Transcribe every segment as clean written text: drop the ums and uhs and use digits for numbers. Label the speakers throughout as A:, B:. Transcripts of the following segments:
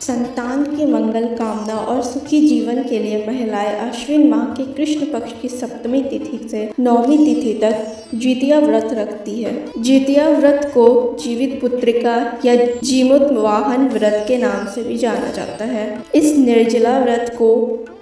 A: संतान की मंगल कामना और सुखी जीवन के लिए महिलाएं अश्विन माह के कृष्ण पक्ष की सप्तमी तिथि से नौमी तिथि तक जितिया व्रत रखती है। जितिया व्रत को जीवित पुत्रिका या जीमूत वाहन व्रत के नाम से भी जाना जाता है। इस निर्जला व्रत को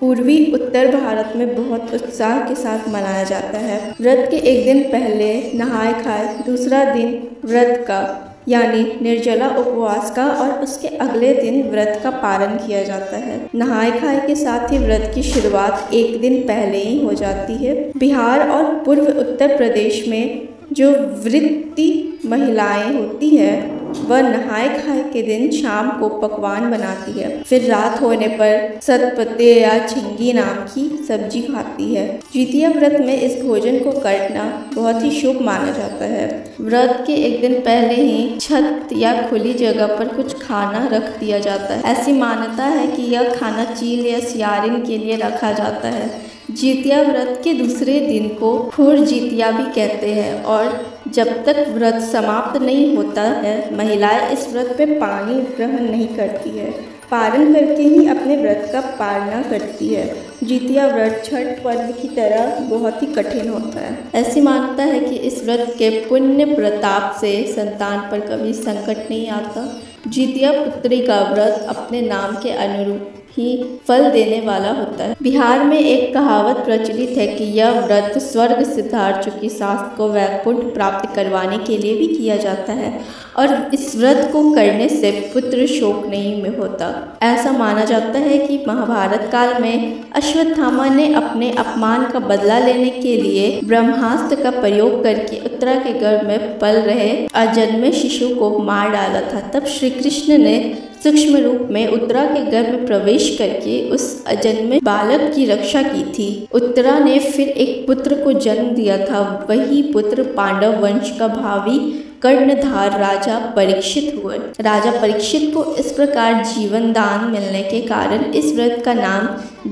A: पूर्वी उत्तर भारत में बहुत उत्साह के साथ मनाया जाता है। व्रत के एक दिन पहले नहाय खाए, दूसरा दिन व्रत का यानी निर्जला उपवास का और उसके अगले दिन व्रत का पारण किया जाता है। नहाय खाए के साथ ही व्रत की शुरुआत एक दिन पहले ही हो जाती है। बिहार और पूर्व उत्तर प्रदेश में जो वृत्ति महिलाएं होती है वह नहाय खाए के दिन शाम को पकवान बनाती है, फिर रात होने पर सतपते या झिंगी नाम की सब्जी खाती है। जितिया व्रत में इस भोजन को करना बहुत ही शुभ माना जाता है। व्रत के एक दिन पहले ही छत या खुली जगह पर कुछ खाना रख दिया जाता है। ऐसी मान्यता है कि यह खाना चील या सियारिन के लिए रखा जाता है। जितिया व्रत के दूसरे दिन को खुर जितिया भी कहते हैं और जब तक व्रत समाप्त नहीं होता है महिलाएं इस व्रत में पानी ग्रहण नहीं करती है। पारण करके ही अपने व्रत का पालना करती है। जितिया व्रत छठ पर्व की तरह बहुत ही कठिन होता है। ऐसी मान्यता है कि इस व्रत के पुण्य प्रताप से संतान पर कभी संकट नहीं आता। जितिया पुत्री का व्रत अपने नाम के अनुरूप ही फल देने वाला होता है। बिहार में एक कहावत प्रचलित है कि यह व्रत स्वर्ग सिद्धार्थ चुकी सास को वैकुंठ प्राप्त करवाने के लिए भी किया जाता है और इस व्रत को करने से पुत्र शोक नहीं में होता। ऐसा माना जाता है कि महाभारत काल में अश्वत्थामा ने अपने अपमान का बदला लेने के लिए ब्रह्मास्त्र का प्रयोग करके उत्तरा के गर्भ में पल रहे अजन्मे शिशु को मार डाला था। तब श्री कृष्ण ने सूक्ष्म रूप में उत्तरा के गर्भ में प्रवेश करके उस अजन्मे बालक की रक्षा की थी। उत्तरा ने फिर एक पुत्र को जन्म दिया था। वही पुत्र पांडव वंश का भावी कर्णधार राजा परीक्षित हुए। राजा परीक्षित को इस प्रकार जीवन दान मिलने के कारण इस व्रत का नाम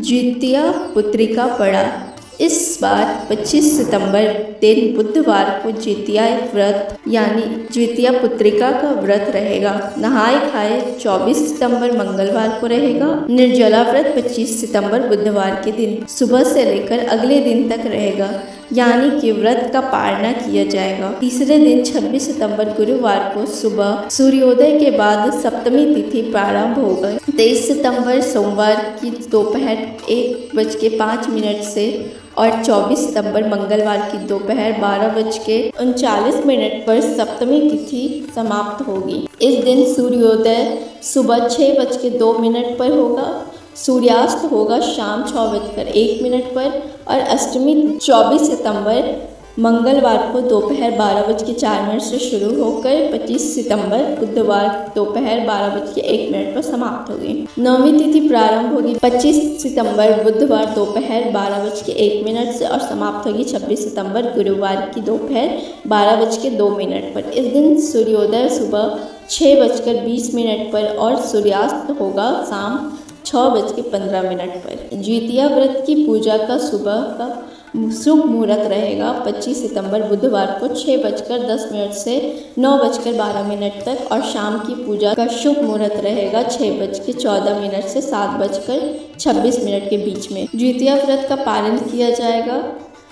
A: जितिया पुत्रिका पड़ा। इस बार 25 सितंबर दिन बुधवार को जितिया व्रत यानी जितिया पुत्रिका का व्रत रहेगा। नहाय खाए 24 सितंबर मंगलवार को रहेगा। निर्जला व्रत 25 सितंबर बुधवार के दिन सुबह से लेकर अगले दिन तक रहेगा, यानी कि व्रत का पालना किया जाएगा। तीसरे दिन 26 सितंबर गुरुवार को सुबह सूर्योदय के बाद सप्तमी तिथि प्रारंभ होगा। 23 सितंबर सोमवार की दोपहर 1:05 से और 24 सितंबर मंगलवार की दोपहर 12:39 पर सप्तमी तिथि समाप्त होगी। इस दिन सूर्योदय सुबह 6:02 पर होगा। सूर्यास्त होगा शाम 6:01 पर और अष्टमी 24 सितंबर मंगलवार को दोपहर 12:04 से शुरू होकर 25 सितंबर बुधवार दोपहर 12:01 पर समाप्त होगी। नौवीं तिथि प्रारंभ होगी 25 सितंबर बुधवार दोपहर 12:01 से और समाप्त होगी 26 सितंबर गुरुवार की दोपहर 12:02 पर। इस दिन सूर्योदय सुबह 6:20 पर और सूर्यास्त होगा शाम 6:15 पर। जितिया व्रत की पूजा का सुबह का शुभ मुहूर्त रहेगा 25 सितंबर बुधवार को 6:10 से 9:12 तक और शाम की पूजा का शुभ मुहूर्त रहेगा 6:14 से 7:26 के बीच में। जितिया व्रत का पालन किया जाएगा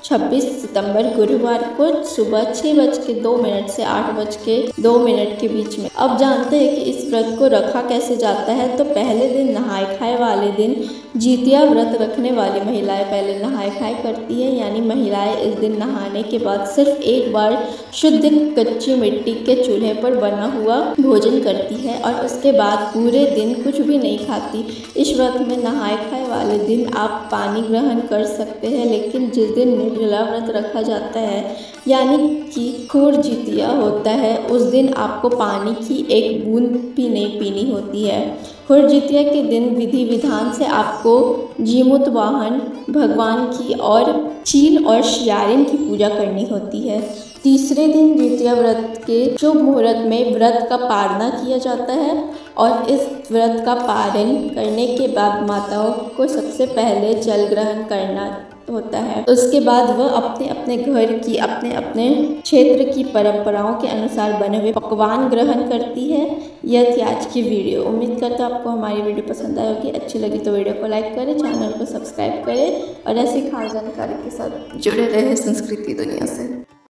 A: 26 सितंबर गुरुवार को सुबह 6:02 से 8:02 के बीच में। अब जानते हैं कि इस व्रत को रखा कैसे जाता है। तो पहले दिन नहाय खाए वाले दिन जितिया व्रत रखने वाली महिलाएं पहले नहाय खाए करती हैं, यानी महिलाएं इस दिन नहाने के बाद सिर्फ एक बार शुद्ध कच्ची मिट्टी के चूल्हे पर बना हुआ भोजन करती है और उसके बाद पूरे दिन कुछ भी नहीं खाती। इस व्रत में नहाय खाए वाले दिन आप पानी ग्रहण कर सकते हैं, लेकिन जिस दिन निर्जला व्रत रखा जाता है यानी कि खुर जितिया होता है उस दिन आपको पानी की एक बूंद भी नहीं पीनी होती है। खुर जितिया के दिन विधि विधान से आपको जीमूत वाहन भगवान की और चील और सियारिन की पूजा करनी होती है। तीसरे दिन जितिया व्रत के शुभ मुहूर्त में व्रत का पारणा किया जाता है और इस व्रत का पारण करने के बाद माताओं को सबसे पहले जल ग्रहण करना होता है। उसके बाद वह अपने अपने घर की अपने अपने क्षेत्र की परंपराओं के अनुसार बने हुए पकवान ग्रहण करती है। यह थी आज की वीडियो। उम्मीद करता हूँ आपको हमारी वीडियो पसंद आई होगी। अच्छी लगी तो वीडियो को लाइक करें, चैनल को सब्सक्राइब करें और ऐसी खास जानकारी के साथ जुड़े रहे संस्कृति दुनिया से।